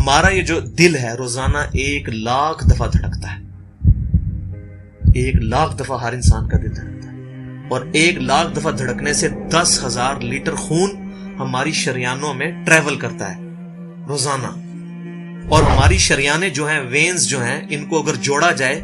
ہمارا یہ جو دل ہے روزانہ 1,00,000 دفعہ دھڑکتا ہے. 1,00,000 دفعہ ہر انسان کا دل دھڑکتا ہے, اور 1,00,000 دفعہ دھڑکنے سے 10,000 لیٹر خون ہماری شریانوں میں ٹریول کرتا ہے روزانہ. اور ہماری شریانیں جو ہیں, وینز جو ہیں, ان کو اگر جوڑا جائے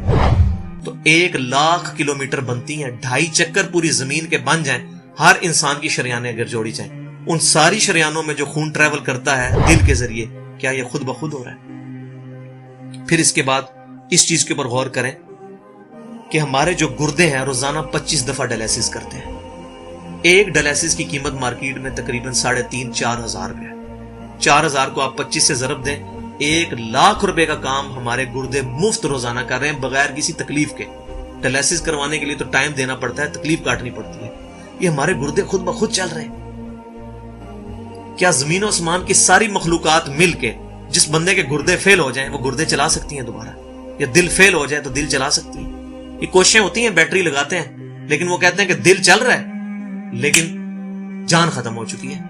تو 1,00,000 کلومیٹر بنتی ہیں. 2.5 چکر پوری زمین کے بن جائیں ہر انسان کی شریانیں اگر جوڑی جائیں. ان ساری شریانوں میں جو خون ٹریول کرتا ہے دل کے ذریعے, کیا یہ خود بخود ہو رہا ہے؟ پھر اس کے بعد اس چیز کے اوپر غور کریں کہ ہمارے جو گردے ہیں روزانہ 25 دفعہ ڈائلیسس کرتے ہیں. ایک ڈائلیسس کی قیمت مارکیٹ میں تقریباً 3,500-4,000 روپے ہے. 4,000 کو آپ 25 سے ضرب دیں, 1,00,000 روپے کا کام ہمارے گردے مفت روزانہ کر رہے ہیں بغیر کسی تکلیف کے. ڈائلیسس کروانے کے لیے تو ٹائم دینا پڑتا ہے, تکلیف کاٹنی پڑتی ہے. یہ ہمارے گردے خود بخود چل رہے ہیں. کیا زمین و آسمان کی ساری مخلوقات مل کے جس بندے کے گردے فیل ہو جائیں وہ گردے چلا سکتی ہیں دوبارہ؟ یا دل فیل ہو جائے تو دل چلا سکتی ہیں؟ یہ کوششیں ہوتی ہیں, بیٹری لگاتے ہیں, لیکن وہ کہتے ہیں کہ دل چل رہا ہے لیکن جان ختم ہو چکی ہے.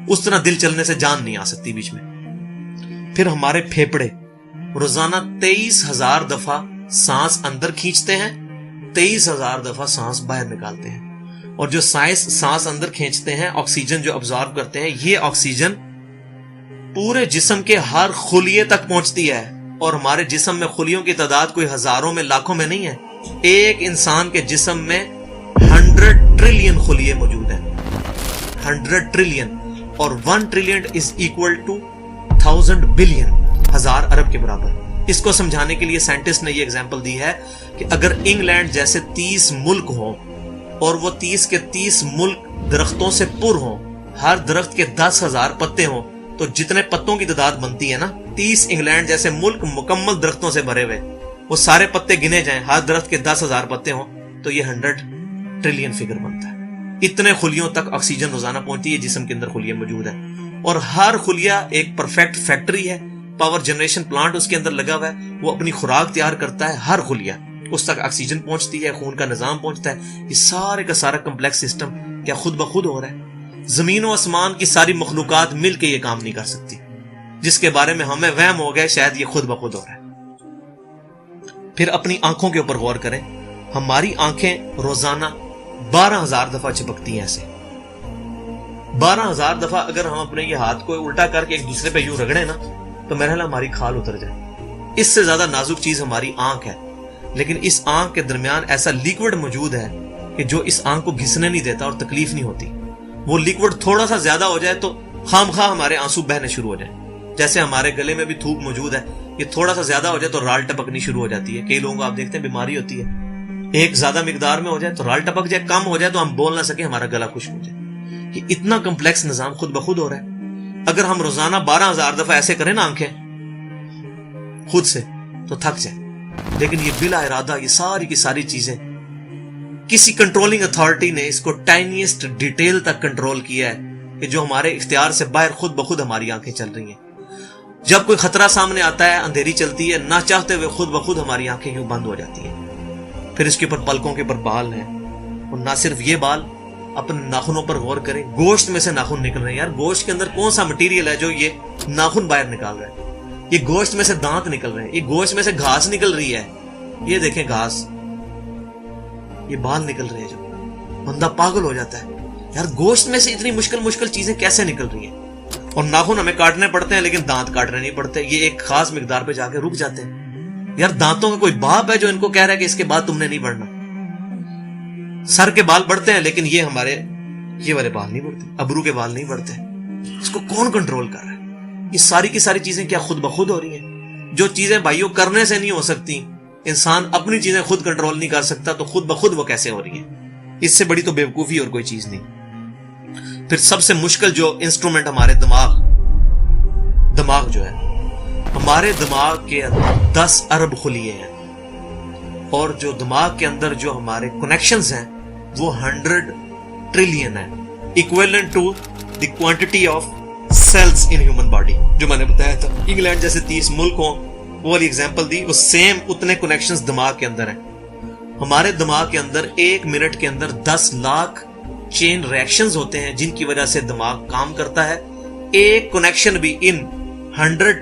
اس طرح دل چلنے سے جان نہیں آ سکتی بیچ میں. پھر ہمارے پھیپڑے روزانہ 23,000 دفعہ سانس اندر کھینچتے ہیں, 23,000 دفعہ سانس باہر نکالتے ہیں. اور جو سانس اندر کھینچتے ہیں, آکسیجن جو ابزارو کرتے ہیں, یہ آکسیجن پورے جسم کے ہر خلیے تک پہنچتی ہے. اور ہمارے جسم میں خلیوں کی تعداد کوئی ہزاروں میں لاکھوں میں نہیں ہے. ایک انسان کے جسم میں 100 ٹریلین خلیے موجود ہیں. 100 ٹریلین, اور 1 trillion is equal to 1000 billion, 1000 ارب کے برابر. اس کو سمجھانے کے لیے سائنٹسٹ نے یہ ایگزامپل دی ہے کہ اگر انگلینڈ جیسے 30 ملک ہوں اور وہ 30 کے 30 ملک درختوں سے پر ہوں, ہر درخت کے 10,000 پتے ہوں, تو جتنے پتوں کی تعداد بنتی ہے نا, 30 انگلینڈ جیسے ملک مکمل درختوں سے بھرے ہوئے, وہ سارے پتے گنے جائیں, ہر درخت کے 10,000 پتے ہوں, تو یہ 100 ٹریلین فگر بنتا ہے. اتنے خلیوں تک آکسیجن روزانہ پہنچتی ہے, جسم کے اندر خلیے موجود ہیں. اور ہر خلیہ ایک پرفیکٹ فیکٹری ہے, پاور جنریشن پلانٹ اس کے اندر لگا ہوا ہے, وہ اپنی خوراک تیار کرتا ہے. ہر خلیہ اس تک آکسیجن پہنچتی ہے, خون کا نظام پہنچتا ہے. یہ سارے کا سارا کمپلیکس سسٹم کیا خود بخود ہو رہا ہے؟ زمین و آسمان کی ساری مخلوقات مل کے یہ کام نہیں کر سکتی, جس کے بارے میں ہمیں وہم ہو گئے شاید یہ خود بخود ہو رہا ہے. پھر اپنی آنکھوں کے اوپر غور کریں. ہماری آنکھیں روزانہ 12,000 دفعہ چپکتی ہیں. ایسے 12,000 دفعہ اگر ہم اپنے یہ ہاتھ کو الٹا کر کے ایک دوسرے پہ یوں رگڑیں نا, تو میرا خیال ہماری کھال اتر جائے. اس سے زیادہ نازک چیز ہماری آنکھ ہے, لیکن اس آنکھ کے درمیان ایسا لیکوڈ موجود ہے کہ جو اس آنکھ کو گھسنے نہیں دیتا اور تکلیف نہیں ہوتی. وہ لیکوڈ تھوڑا سا زیادہ ہو جائے تو خام خواہ ہمارے آنسو بہنے شروع ہو جائیں. جیسے ہمارے گلے میں بھی تھوک موجود ہے, یہ تھوڑا سا زیادہ ہو جائے تو رال ٹپکنی شروع ہو جاتی ہے. کئی لوگوں کو آپ دیکھتے ہیں بیماری ہوتی ہے, ایک زیادہ مقدار میں ہو جائے تو رال ٹپک جائے, کم ہو جائے تو ہم بول نہ سکے, ہمارا گلا خشک ہو جائے. یہ اتنا کمپلیکس نظام خود بخود ہو رہا ہے. اگر ہم روزانہ 12,000 دفعہ ایسے کریں نا آنکھیں خود سے, تو تھک جائیں. لیکن یہ بلا ارادہ یہ ساری کی ساری چیزیں کسی کنٹرولنگ اتھارٹی نے اس کو ٹائنیسٹ ڈیٹیل تک کنٹرول کیا ہے کہ جو ہمارے اختیار سے باہر خود بخود ہماری آنکھیں چل رہی ہیں. جب کوئی خطرہ سامنے آتا ہے, اندھیری چلتی ہے, نہ چاہتے ہوئے خود بخود ہماری آنکھیں یوں بند ہو جاتی ہیں. پھر اس کے اوپر پلکوں کے اوپر بال ہیں, اور نہ صرف یہ بال, اپنے ناخنوں پر غور کریں. گوشت میں سے ناخن نکل رہے ہیں. یار گوشت کے اندر کون سا مٹیریل ہے جو یہ ناخن باہر نکال رہا ہے؟ یہ گوشت میں سے دانت نکل رہے ہیں, یہ گوشت میں سے گھاس نکل رہی ہے. یہ دیکھیں گھاس, یہ بال نکل رہے ہیں. جو بندہ پاگل ہو جاتا ہے, یار گوشت میں سے اتنی مشکل چیزیں کیسے نکل رہی ہیں؟ اور ناخن ہمیں کاٹنے پڑتے ہیں لیکن دانت کاٹنے نہیں پڑتے. یہ ایک خاص مقدار پہ جا کے رک جاتے ہیں. یار دانتوں کا کوئی باپ ہے جو ان کو کہہ رہا ہے کہ اس کے بعد تم نے نہیں بڑھنا؟ سر کے بال بڑھتے ہیں لیکن یہ ہمارے یہ والے بال نہیں بڑھتے, ابرو کے بال نہیں بڑھتے. اس کو کون کنٹرول کر رہا ہے؟ یہ ساری کی ساری چیزیں کیا خود بخود ہو رہی ہیں؟ جو چیزیں بھائیوں کرنے سے نہیں ہو سکتی, انسان اپنی چیزیں خود کنٹرول نہیں کر سکتا, تو خود بخود وہ کیسے ہو رہی ہیں؟ اس سے بڑی تو بیوقوفی اور کوئی چیز نہیں. پھر سب سے مشکل جو انسٹرومنٹ ہمارے دماغ جو ہے, ہمارے دماغ کے اندر 10 ارب خلیے ہیں, اور جو دماغ کے اندر جو ہمارے کنیکشنز ہیں وہ 100 ٹریلین ہیں, equivalent to the quantity of cells in human body. جو میں نے بتایا تھا انگلینڈ جیسے 30 ملک ہوں, وہ والی ایگزامپل دی, وہ سیم اتنے کنیکشنز دماغ کے اندر ہیں. ہمارے دماغ کے اندر 1 منٹ کے اندر 10 لاکھ چین ریئیکشنز ہوتے ہیں جن کی وجہ سے دماغ کام کرتا ہے. ایک کنیکشن بھی ان 100